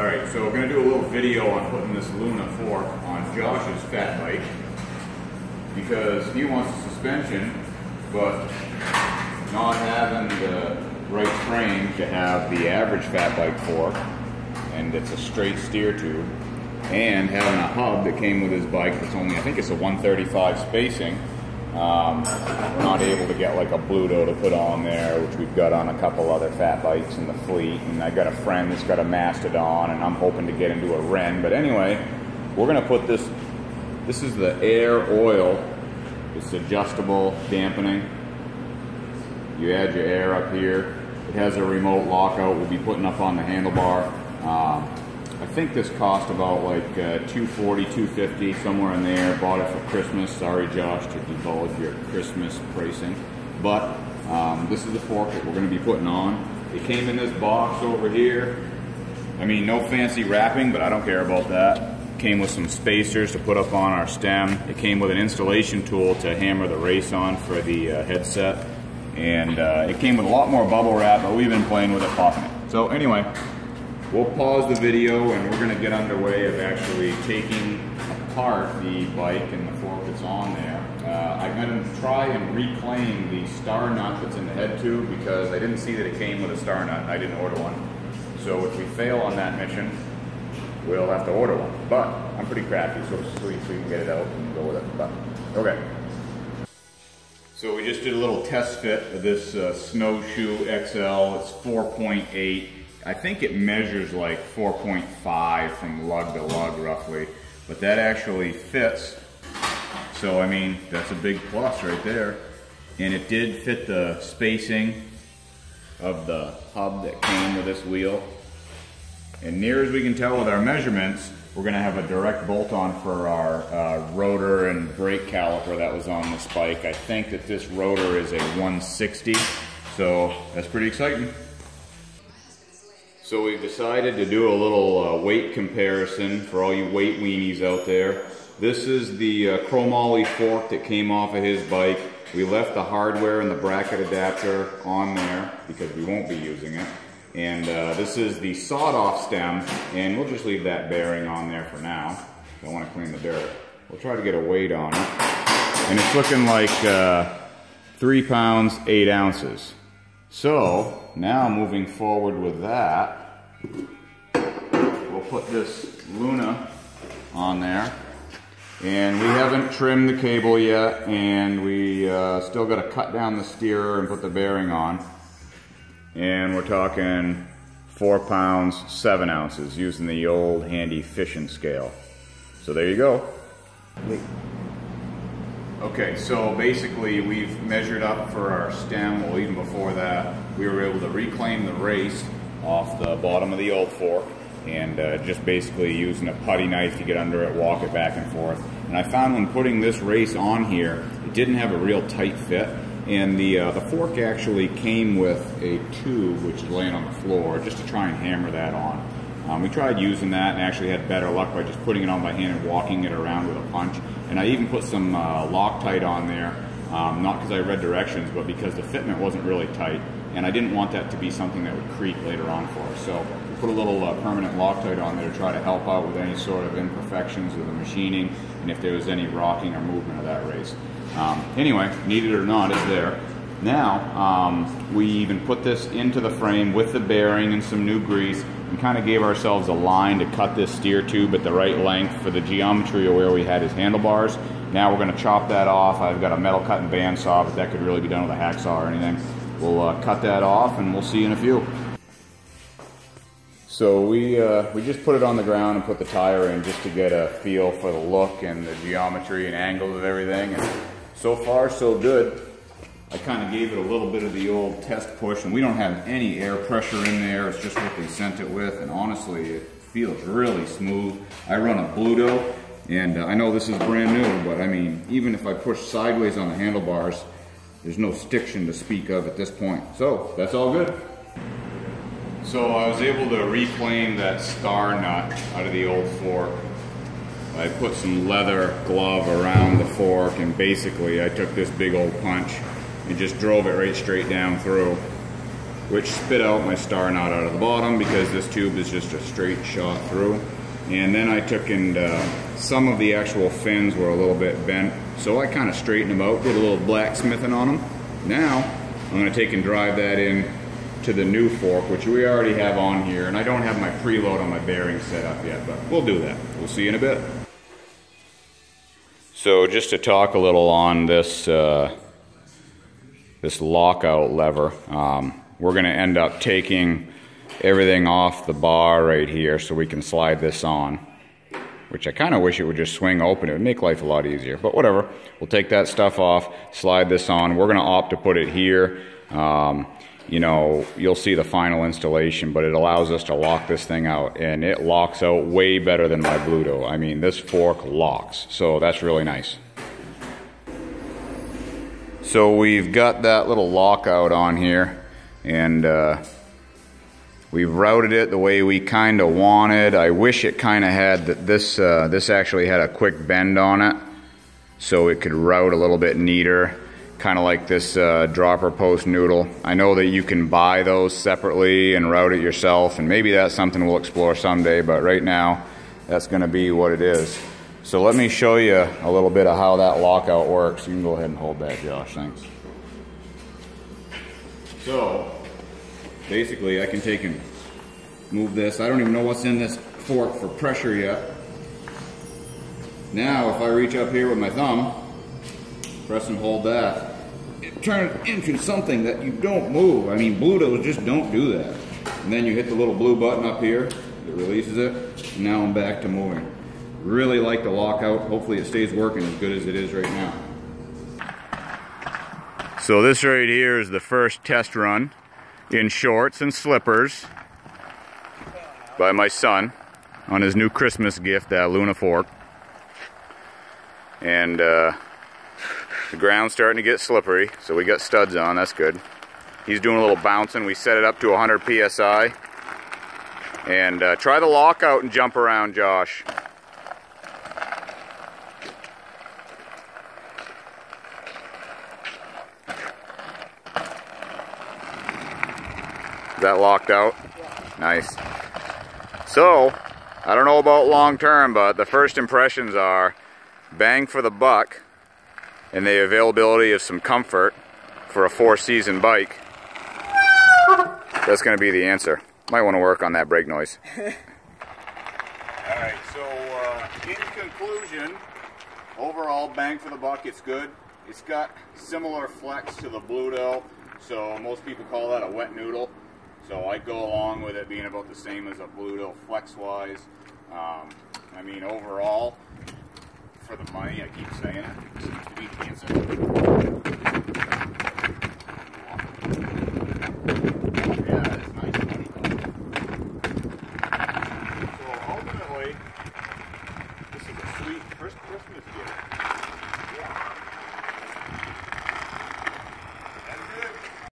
Alright, so we're going to do a little video on putting this Luna fork on Josh's fat bike because he wants a suspension, but not having the right frame to have the average fat bike fork, and it's a straight steer tube, and having a hub that came with his bike that's only, I think it's a 135 spacing. We're not able to get like a Bluto to put on there, which we've got on a couple other fat bikes in the fleet, and I got a friend that's got a Mastodon, and I'm hoping to get into a Ren. But anyway, we're going to put this is the air oil. It's adjustable dampening. You add your air up here. It has a remote lockout we'll be putting up on the handlebar. I think this cost about like $240, $250, somewhere in there. Bought it for Christmas. Sorry, Josh, to divulge your Christmas pricing. But this is the fork that we're going to be putting on. It came in this box over here. I mean, no fancy wrapping, but I don't care about that. Came with some spacers to put up on our stem. It came with an installation tool to hammer the race on for the headset. And it came with a lot more bubble wrap, but we've been playing with it, popping it. So anyway, we'll pause the video and we're going to get underway of actually taking apart the bike and the fork that's on there. I'm going to try and reclaim the star nut that's in the head tube because I didn't see that it came with a star nut. I didn't order one. So if we fail on that mission, we'll have to order one. But I'm pretty crafty, so we can get it out and go with it. But okay. So we just did a little test fit of this Snowshoe XL. It's 4.8. I think it measures like 4.5 from lug to lug roughly, but that actually fits. So I mean, that's a big plus right there. And it did fit the spacing of the hub that came with this wheel. And near as we can tell with our measurements, we're going to have a direct bolt-on for our rotor and brake caliper that was on this bike. I think that this rotor is a 160, so that's pretty exciting. So we've decided to do a little weight comparison for all you weight weenies out there. This is the chromoly fork that came off of his bike. We left the hardware and the bracket adapter on there because we won't be using it. And this is the sawed-off stem, and we'll just leave that bearing on there for now. Don't want to clean the dirt. We'll try to get a weight on it. And it's looking like 3 pounds, 8 ounces. So, now moving forward with that, we'll put this Luna on there. And we haven't trimmed the cable yet, and we still got to cut down the steerer and put the bearing on. And we're talking 4 pounds, 7 ounces using the old handy fishing scale. So there you go. Okay, so basically we've measured up for our stem. Well, even before that, we were able to reclaim the race off the bottom of the old fork and just basically using a putty knife to get under it, walk it back and forth. And I found when putting this race on here, it didn't have a real tight fit. And the fork actually came with a tube which is laying on the floor just to try and hammer that on. We tried using that and actually had better luck by just putting it on by hand and walking it around with a punch. And I even put some Loctite on there, not because I read directions, but because the fitment wasn't really tight. And I didn't want that to be something that would creak later on for us. So we put a little permanent Loctite on there to try to help out with any sort of imperfections of the machining and if there was any rocking or movement of that race. Anyway, need it or not, it's there. Now, we even put this into the frame with the bearing and some new grease and kind of gave ourselves a line to cut this steer tube at the right length for the geometry of where we had his handlebars. Now we're going to chop that off. I've got a metal cutting bandsaw, but that could really be done with a hacksaw or anything. We'll cut that off and we'll see you in a few. So we just put it on the ground and put the tire in just to get a feel for the look and the geometry and angles of everything. And so far, so good. I kind of gave it a little bit of the old test push, and we don't have any air pressure in there. It's just what they sent it with, and honestly, it feels really smooth. I run a Bluto, and I know this is brand new, but I mean, even if I push sideways on the handlebars, there's no stiction to speak of at this point. So that's all good. So I was able to reclaim that star nut out of the old fork. I put some leather glove around the fork, and basically I took this big old punch and just drove it right straight down through. which spit out my star knot out of the bottom because this tube is just a straight shot through. And then I took and some of the actual fins were a little bit bent, so I kind of straightened them out, did a little blacksmithing on them. Now I'm going to take and drive that in to the new fork, which we already have on here, and I don't have my preload on my bearing set up yet, but we'll do that. We'll see you in a bit. So just to talk a little on this this lockout lever, we're going to end up taking everything off the bar right here so we can slide this on, which I kind of wish it would just swing open. It would make life a lot easier, but whatever. We'll take that stuff off, slide this on. We're going to opt to put it here. You know, you'll see the final installation, but it allows us to lock this thing out, and it locks out way better than my Bluto. I mean, this fork locks, so that's really nice. So we've got that little lockout on here, and we've routed it the way we kind of wanted. I wish it kind of had that this actually had a quick bend on it, so it could route a little bit neater. Kind of like this dropper post noodle. I know that you can buy those separately and route it yourself, and maybe that's something we'll explore someday, but right now that's going to be what it is. So let me show you a little bit of how that lockout works. You can go ahead and hold that, Josh, thanks. So basically I can take and move this. I don't even know what's in this fork for pressure yet. Now if I reach up here with my thumb, press and hold that, it turns into something that you don't move. I mean, Blutos just don't do that. And then you hit the little blue button up here, it releases it, and now I'm back to moving. Really like the lockout. Hopefully it stays working as good as it is right now. So this right here is the first test run in shorts and slippers by my son on his new Christmas gift, that Luna fork. And the ground's starting to get slippery, so we got studs on, that's good. He's doing a little bouncing. We set it up to 100 PSI. And try the lockout and jump around, Josh. Is that locked out? Yeah. Nice. So, I don't know about long term, but the first impressions are bang for the buck. And the availability of some comfort for a 4-season bike. That's going to be the answer. Might want to work on that brake noise. Alright, so in conclusion, overall bang for the buck, it's good. It's got similar flex to the Bluto, so most people call that a wet noodle. So I go along with it being about the same as a Bluto flex-wise. I mean, overall, for the money, I keep saying it, seems to be the answer. Yeah, that is nice money. So ultimately, this is a sweet first Christmas gift.